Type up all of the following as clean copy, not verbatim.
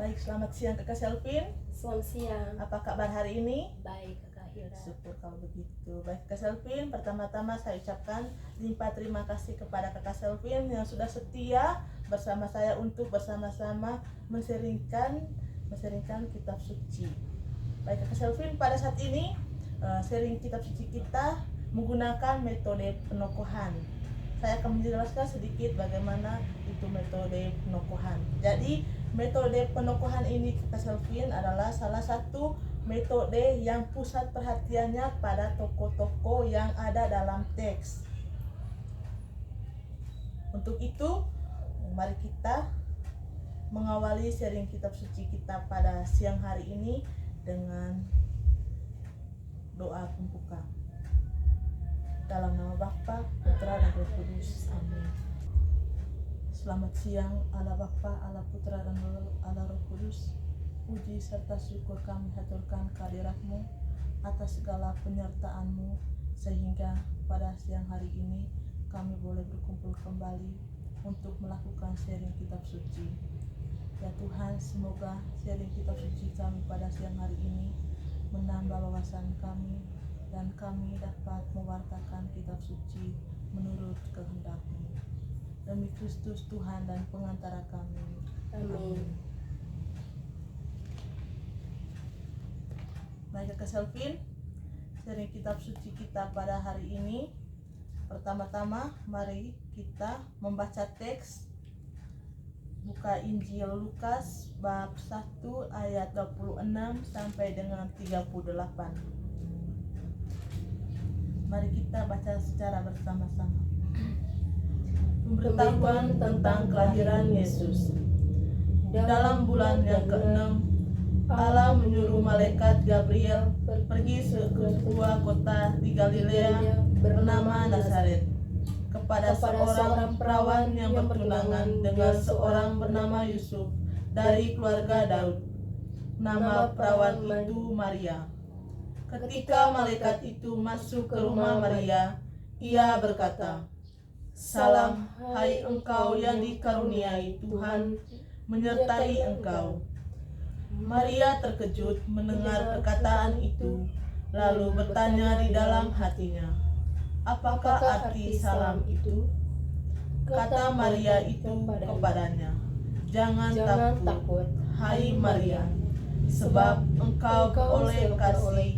Baik, selamat siang Kakak Selvin. Selamat siang. Apa kabar hari ini? Baik, Kakak Hilda. Syukur kalau begitu. Baik Kakak Selvin, pertama-tama saya ucapkan limpah terima kasih kepada Kakak Selvin yang sudah setia bersama saya untuk bersama-sama menseringkan kitab suci. Baik Kakak Selvin, pada saat ini sharing kitab suci kita menggunakan metode penokohan. Saya akan menjelaskan sedikit bagaimana itu metode penokohan. Jadi metode penokohan ini Kakak Selvin adalah salah satu metode yang pusat perhatiannya pada tokoh-tokoh yang ada dalam teks. Untuk itu, mari kita mengawali sharing kitab suci kita pada siang hari ini dengan doa pembuka. Dalam nama Bapa, Putra, dan Roh Kudus. Amin. Selamat siang Allah Bapa, Allah Putra, dan Allah Roh Kudus. Puji serta syukur kami haturkan kehadirat-Mu atas segala penyertaan-Mu, sehingga pada siang hari ini kami boleh berkumpul kembali untuk melakukan sharing kitab suci. Ya Tuhan, semoga sharing kitab suci kami pada siang hari ini menambah wawasan kami, dan kami dapat mewartakan kitab suci menurut kehendak-Mu. Demi Kristus Tuhan dan pengantara kami. Amin. Baik Kakak Selvin, sharing kitab suci kita pada hari ini. Pertama-tama mari kita membaca teks. Buka Injil Lukas bab 1 ayat 26 sampai dengan 38. Mari kita baca secara bersama-sama. Pemberitahuan tentang kelahiran Yesus. Dalam bulan yang ke-6, Allah menyuruh malaikat Gabriel pergi ke sebuah kota di Galilea bernama Nazaret kepada seorang perawan yang bertunangan dengan seorang bernama Yusuf dari keluarga Daud. Nama perawan itu Maria. Ketika malaikat itu masuk ke rumah Maria, ia berkata, "Salam, hai engkau yang dikaruniai Tuhan menyertai engkau." Maria terkejut mendengar perkataan itu, lalu bertanya di dalam hatinya, "Apakah arti salam itu?" Kata Maria itu kepadanya, "Jangan takut, hai Maria, sebab engkau oleh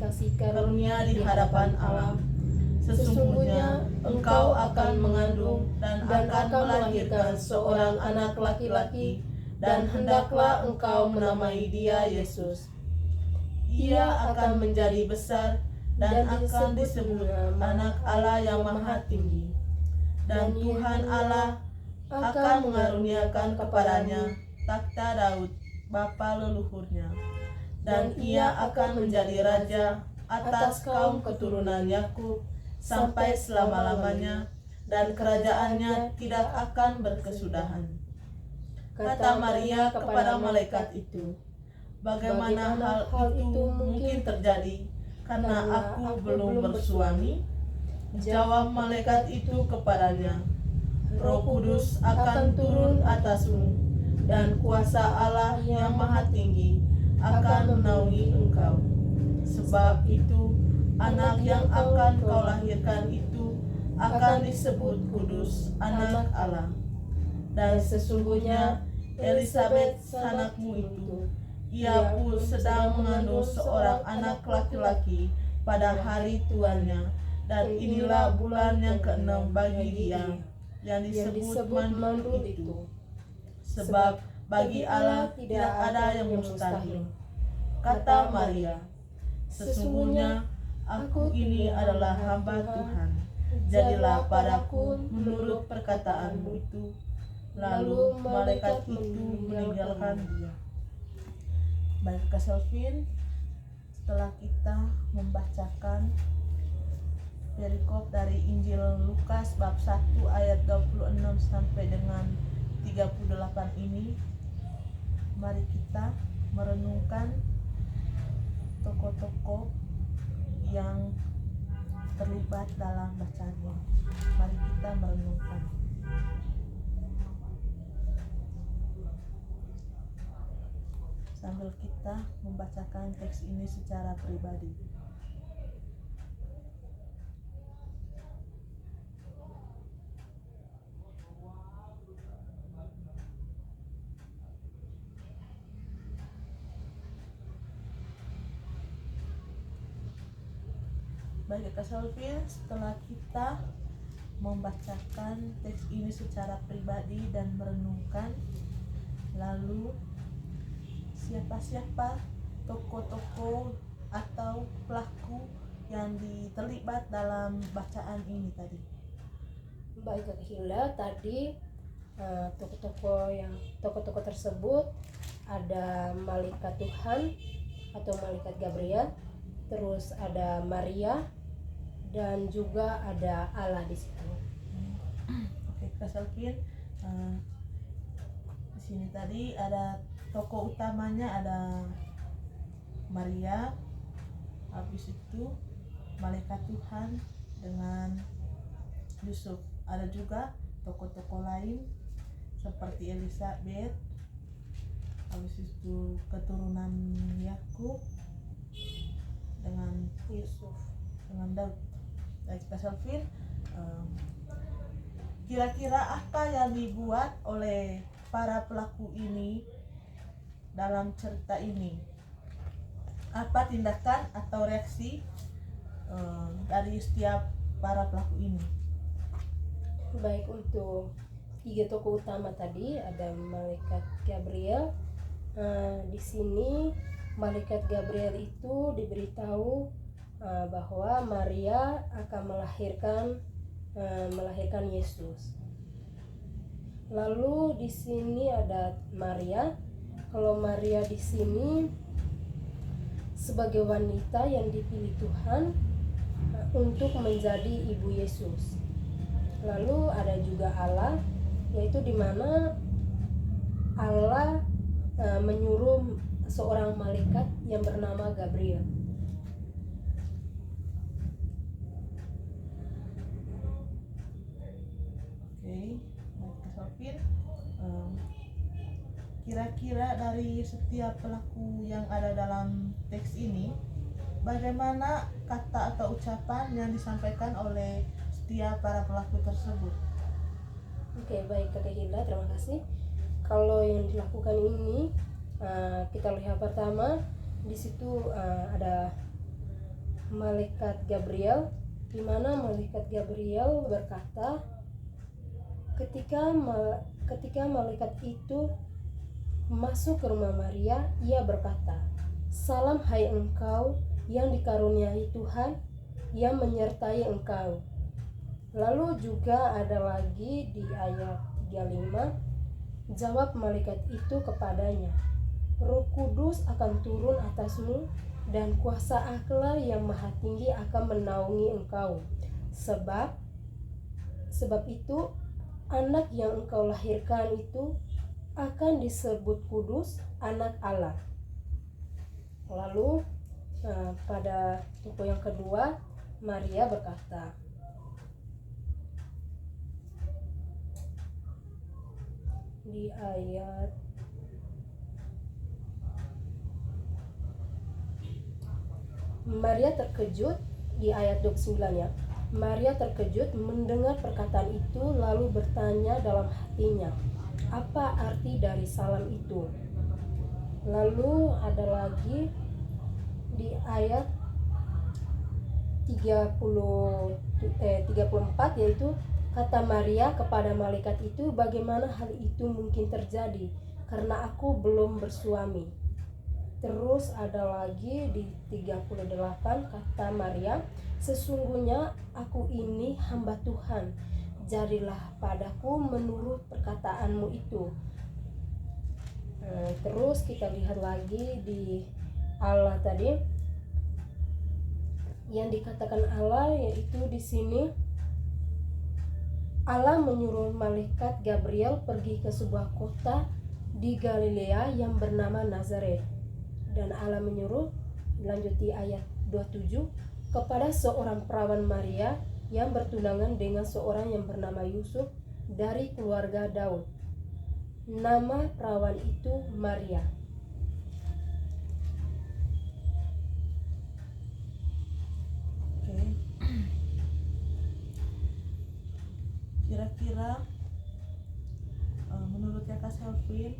kasih karunia di hadapan Allah. Sesungguhnya engkau akan mengandung dan akan melahirkan seorang anak laki-laki, dan hendaklah engkau menamai dia Yesus. Ia akan menjadi besar dan akan disebut Anak Allah yang Maha Tinggi. Dan Tuhan Allah akan mengaruniakan kepadanya takhta Daud, bapa leluhurnya. Dan ia akan menjadi raja atas kaum keturunan Yakub sampai selama-lamanya, dan kerajaannya tidak akan berkesudahan." Kata Maria kepada malaikat itu, "Bagaimana hal itu mungkin terjadi, karena aku belum bersuami?" Jawab malaikat itu kepadanya, "Roh Kudus akan turun atasmu, dan kuasa Allah yang Maha Tinggi akan menaungi engkau. Sebab itu, anak yang akan kau lahirkan itu akan disebut kudus, Anak Allah. Dan sesungguhnya Elisabet sanakmu itu, ia pun sedang mengandung seorang anak laki-laki pada hari tuannya, dan inilah bulan yang ke-6 bagi dia, yang disebut mandul itu. Sebab bagi Allah tidak ada yang mustahil." Kata Maria, "Sesungguhnya aku ini adalah hamba Tuhan. Jadilah padaku menurut perkataanmu itu." Lalu malaikat itu meninggalkan dia. Baik Kak Selvin, setelah kita membacakan perikop dari Injil Lukas bab 1 ayat 26 sampai dengan 38 ini, mari kita merenungkan tokoh-tokoh yang terlibat dalam bacaannya. Mari kita merenungkan. sambil kita membacakan teks ini secara pribadi. Baik Kak Selvin, setelah kita membacakan teks ini secara pribadi dan merenungkan, lalu siapa-siapa tokoh-tokoh atau pelaku yang terlibat dalam bacaan ini tadi? Baik Kak Hilda, tadi tokoh-tokoh tersebut ada malaikat Tuhan atau malaikat Gabriel, terus ada Maria, dan juga ada Allah di situ. Oke, Kak Selvin, di sini tadi ada tokoh utamanya ada Maria, habis itu malaikat Tuhan dengan Yusuf. Ada juga tokoh-tokoh lain seperti Elizabeth, habis itu keturunan Yakub dengan Yusuf, dengan Daud. Baik Kak Selvin, kira-kira apa yang dibuat oleh para pelaku ini dalam cerita ini? Apa tindakan atau reaksi dari setiap para pelaku ini? Baik, untuk 3 tokoh utama tadi ada malaikat Gabriel. Di sini malaikat Gabriel itu diberitahu bahwa Maria akan melahirkan Yesus. Lalu di sini ada Maria. Kalau Maria di sini sebagai wanita yang dipilih Tuhan untuk menjadi ibu Yesus. Lalu ada juga Allah, yaitu di mana Allah menyuruh seorang malaikat yang bernama Gabriel. Oke, baik Kak Selvin, kira-kira dari setiap pelaku yang ada dalam teks ini, bagaimana kata atau ucapan yang disampaikan oleh setiap para pelaku tersebut? Oke, baik Kak Hilda, terima kasih. Kalau yang dilakukan ini, kita lihat pertama di situ ada malaikat Gabriel, di mana malaikat Gabriel berkata, ketika malaikat itu masuk ke rumah Maria, ia berkata, "Salam hai engkau yang dikaruniai Tuhan, yang menyertai engkau." Lalu juga ada lagi di ayat 35, jawab malaikat itu kepadanya, "Roh Kudus akan turun atasmu, dan kuasa Allah yang maha tinggi akan menaungi engkau. Sebab itu anak yang engkau lahirkan itu akan disebut kudus, anak Allah." Lalu pada tokoh yang kedua, Maria berkata, di ayat Maria terkejut, di ayat 29 ya. Maria terkejut mendengar perkataan itu, lalu bertanya dalam hatinya, apa arti dari salam itu? Lalu ada lagi di ayat 34, yaitu kata Maria kepada malaikat itu, bagaimana hal itu mungkin terjadi karena aku belum bersuami. Terus ada lagi di 38, kata Maria, sesungguhnya aku ini hamba Tuhan, jadilah padaku menurut perkataanmu itu. Terus kita lihat lagi di Allah tadi, yang dikatakan Allah, yaitu di sini Allah menyuruh malaikat Gabriel pergi ke sebuah kota di Galilea yang bernama Nazaret. Dan Allah menyuruh, lanjut di ayat 27, kepada seorang perawan Maria yang bertunangan dengan seorang yang bernama Yusuf dari keluarga Daud. Nama perawan itu Maria. Oke. Kira-kira menurut Kakak Selvin,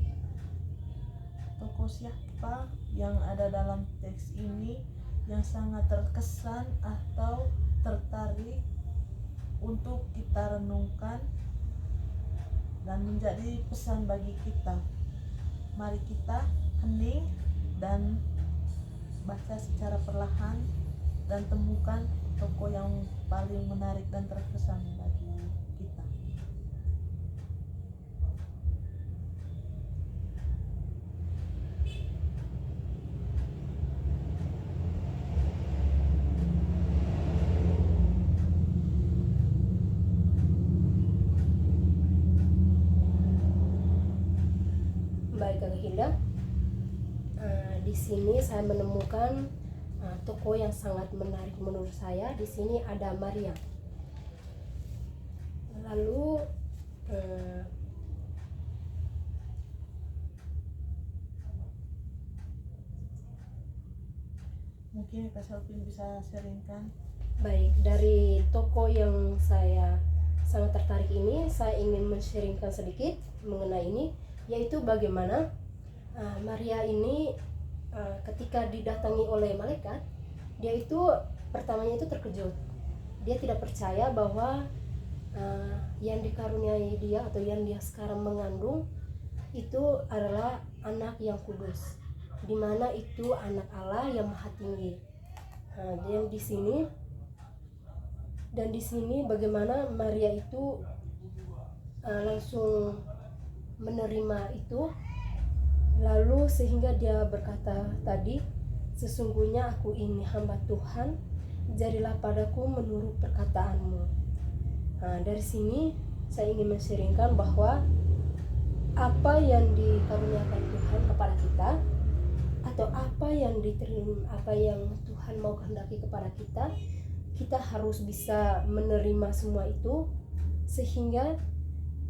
tokoh siapa yang ada dalam teks ini yang sangat terkesan atau tertarik untuk kita renungkan dan menjadi pesan bagi kita? Mari kita hening dan baca secara perlahan dan temukan tokoh yang paling menarik dan terkesan bagi kita. Baik Kak Hilda, di sini saya menemukan tokoh yang sangat menarik menurut saya. Di sini ada Maria. Lalu mungkin Kak Selvin bisa sharingkan. baik, dari tokoh yang saya sangat tertarik ini, saya ingin men-sharingkan sedikit mengenai ini, yaitu bagaimana Maria ini ketika didatangi oleh malaikat, dia itu pertamanya itu terkejut. Dia tidak percaya bahwa yang dikaruniai dia atau yang dia sekarang mengandung itu adalah anak yang kudus, di mana itu anak Allah yang maha tinggi. Dan di sini bagaimana Maria itu langsung menerima itu, lalu sehingga dia berkata tadi, sesungguhnya aku ini hamba Tuhan, jadilah padaku menurut perkataanmu. Dari sini saya ingin men-sharingkan bahwa apa yang dikaruniakan Tuhan kepada kita, atau apa yang diterima, apa yang Tuhan mau kehendaki kepada kita, kita harus bisa menerima semua itu, sehingga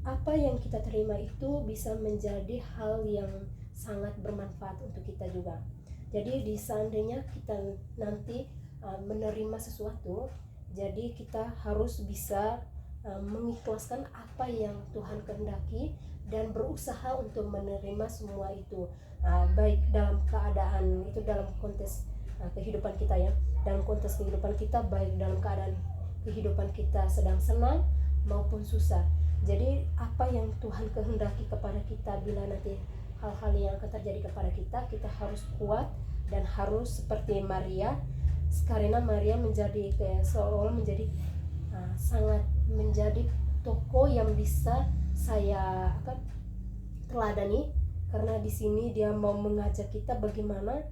apa yang kita terima itu bisa menjadi hal yang sangat bermanfaat untuk kita juga. Jadi di seandainya kita nanti menerima sesuatu, jadi kita harus bisa mengikhlaskan apa yang Tuhan kehendaki dan berusaha untuk menerima semua itu, baik dalam keadaan itu, dalam konteks kehidupan kita ya, dalam konteks kehidupan kita, baik dalam keadaan kehidupan kita sedang senang maupun susah. Jadi apa yang Tuhan kehendaki kepada kita, bila nanti hal-hal yang akan terjadi kepada kita, kita harus kuat dan harus seperti Maria, karena Maria menjadi seolah menjadi sangat menjadi tokoh yang bisa saya teladani, karena di sini dia mau mengajak kita bagaimana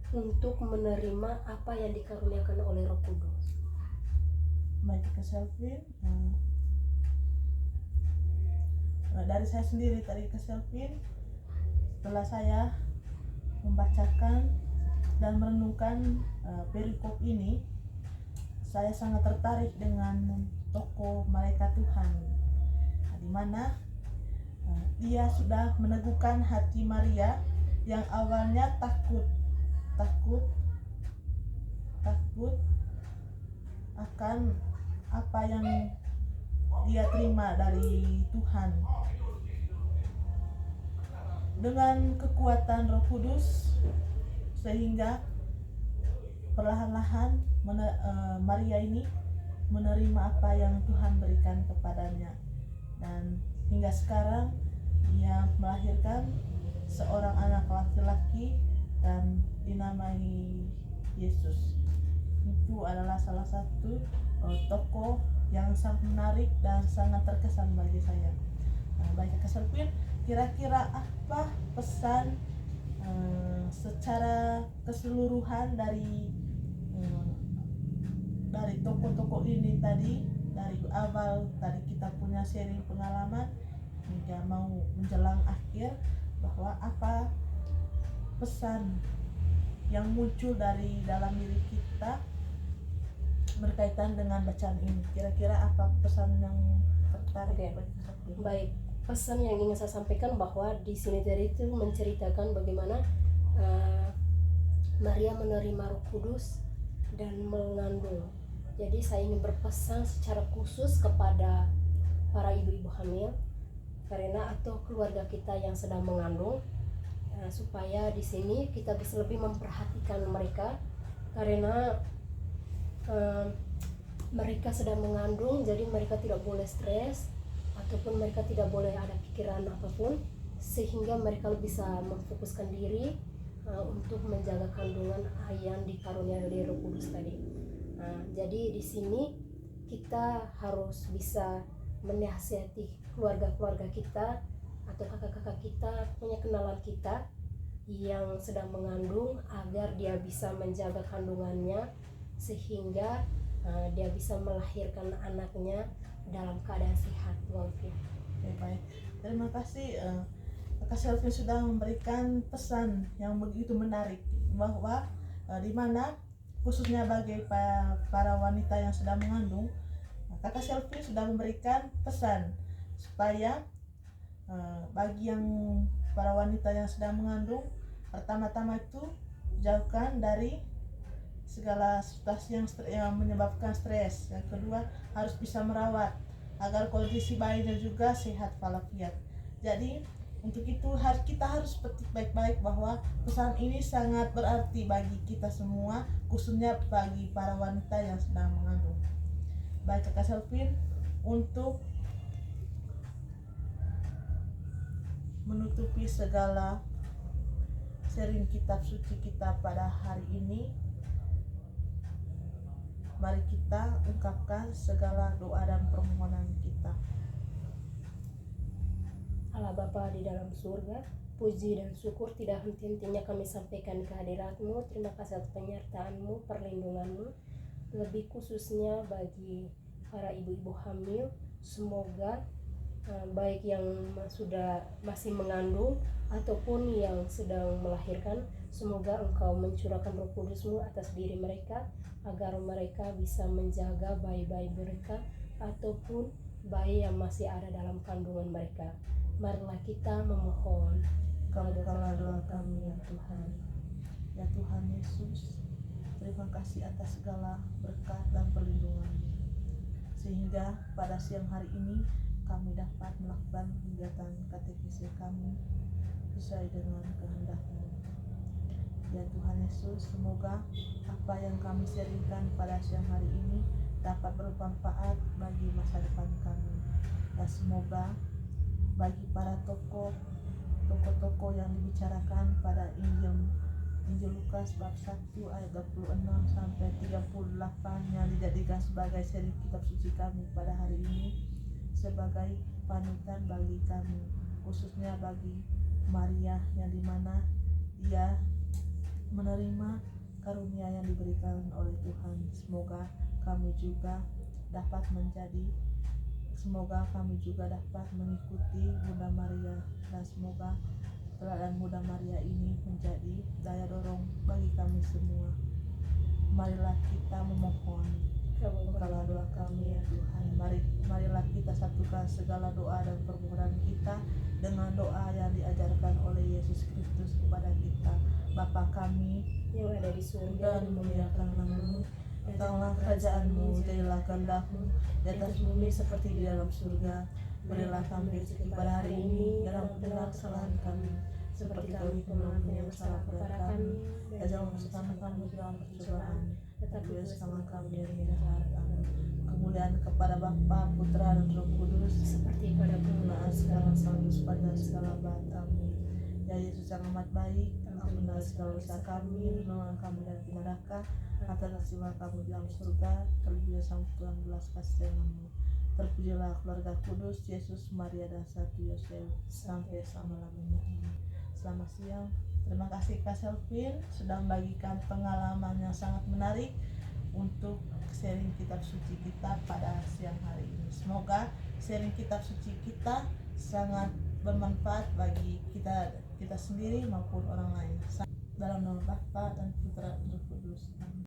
untuk menerima apa yang dikaruniakan oleh Roh Kudus. Baik Kak Selvin, dari saya sendiri tadi Kak Selvin, setelah saya membacakan dan merenungkan perikop ini, saya sangat tertarik dengan tokoh malaikat Tuhan, di mana ia sudah meneguhkan hati Maria yang awalnya takut akan apa yang dia terima dari Tuhan. Dengan kekuatan Roh Kudus, sehingga perlahan-lahan Maria ini menerima apa yang Tuhan berikan kepadanya, dan hingga sekarang ia melahirkan seorang anak laki-laki dan dinamai Yesus. Itu adalah salah satu tokoh yang sangat menarik dan sangat terkesan bagi saya. Baik Kak Selvin, kira-kira apa pesan secara keseluruhan dari tokoh-tokoh ini tadi, dari awal tadi kita punya sharing pengalaman hingga mau menjelang akhir, bahwa apa pesan yang muncul dari dalam diri kita berkaitan dengan bacaan ini? Kira-kira apa pesan yang tertarik? Baik, pesan yang ingin saya sampaikan bahwa di sini dari itu menceritakan bagaimana Maria menerima Roh Kudus dan mengandung. Jadi saya ingin berpesan secara khusus kepada para ibu-ibu hamil karena atau keluarga kita yang sedang mengandung, supaya di sini kita bisa lebih memperhatikan mereka karena mereka sedang mengandung, jadi mereka tidak boleh stres ataupun mereka tidak boleh ada pikiran apapun, sehingga mereka bisa memfokuskan diri untuk menjaga kandungan yang dikaruniai oleh Roh Kudus tadi. Jadi di sini kita harus bisa menasihati keluarga-keluarga kita atau kakak-kakak kita, punya kenalan kita yang sedang mengandung, agar dia bisa menjaga kandungannya sehingga dia bisa melahirkan anaknya dalam keadaan sehat walafiat. Oke, baik. Terima kasih Kak Selvin sudah memberikan pesan yang begitu menarik bahwa di mana khususnya bagi para wanita yang sedang mengandung, Kakak Selvin sudah memberikan pesan supaya bagi yang para wanita yang sedang mengandung, pertama-tama itu jauhkan dari segala situasi yang menyebabkan stres. Yang kedua, harus bisa merawat agar kondisi bayinya juga sehat walafiat. Jadi untuk itu kita harus petik baik-baik bahwa pesan ini sangat berarti bagi kita semua, khususnya bagi para wanita yang sedang mengandung. Baik Kakak Selvin, untuk menutupi segala sharing kitab suci kita pada hari ini, mari kita ungkapkan segala doa dan permohonan kita. Allah Bapa di dalam surga, puji dan syukur tidak henti-hentinya kami sampaikan kehadirat-Mu. Terima kasih atas penyertaan-Mu, perlindungan-Mu, lebih khususnya bagi para ibu-ibu hamil. Semoga baik yang sudah masih mengandung ataupun yang sedang melahirkan, semoga Engkau mencurahkan Roh Kudus-Mu atas diri mereka agar mereka bisa menjaga bayi-bayi mereka ataupun bayi yang masih ada dalam kandungan mereka. Marilah kita memohon. Kabulkanlah doa kami ya Tuhan. Ya Tuhan Yesus, terima kasih atas segala berkat dan perlindungan-Mu, sehingga pada siang hari ini kami dapat melakukan kegiatan katekisi kami sesuai dengan kehendak-Mu. Ya Tuhan Yesus, semoga apa yang kami sharingkan pada siang hari ini dapat bermanfaat bagi masa depan kami. Dan semoga bagi para tokoh-tokoh yang dibicarakan pada Injil Lukas bab 1 ayat 26 sampai 38 yang dijadikan sebagai seri kitab suci kami pada hari ini sebagai panutan bagi kami, khususnya bagi Maria yang dimana dia menerima karunia yang diberikan oleh Tuhan. Semoga kami juga dapat mengikuti Bunda Maria, dan semoga teladan Bunda Maria ini menjadi daya dorong bagi kami semua. Marilah kita memohon. Kabulkanlah doa kami ya Tuhan. Marilah kita satukan segala doa dan permohonan kita dengan doa yang diajarkan oleh Yesus Kristus kepada kita. Bapa kami yang ada di surga, dimuliakan nama-Mu, datanglah kerajaan-Mu, jadilah kehendak-Mu di atas bumi seperti di dalam surga. Berilah kami rezeki pada hari ini, dan ampunilah kesalahan kami, seperti kami mengampuni yang bersalah kepada kami, dan jangan masukkan kami ke dalam percobaan, tetapi bebaskanlah kami dari jahat. Amin. Kemuliaan kepada Bapa, Putra, dan Roh Kudus, seperti pada permulaan sekarang selalu sepanjang segala abad. Amin. Ya Yesus yang amat baik, ampunilah segala dosa kami, menolong kami dari neraka, hantarlah jiwa kami di dalam surga, terlebih sama Tuhan belas kasih-Mu. Terpujilah keluarga kudus, Yesus, Maria, dan Satu Yosef sampai selama-lamanya. Selamat siang. Terima kasih Kak Selvin sudah membagikan pengalaman yang sangat menarik untuk sharing kitab suci kita pada siang hari ini. Semoga sharing kitab suci kita sangat bermanfaat bagi kita sendiri maupun orang lain. Dalam nama Bapa dan Putra dan Roh Kudus. Amin.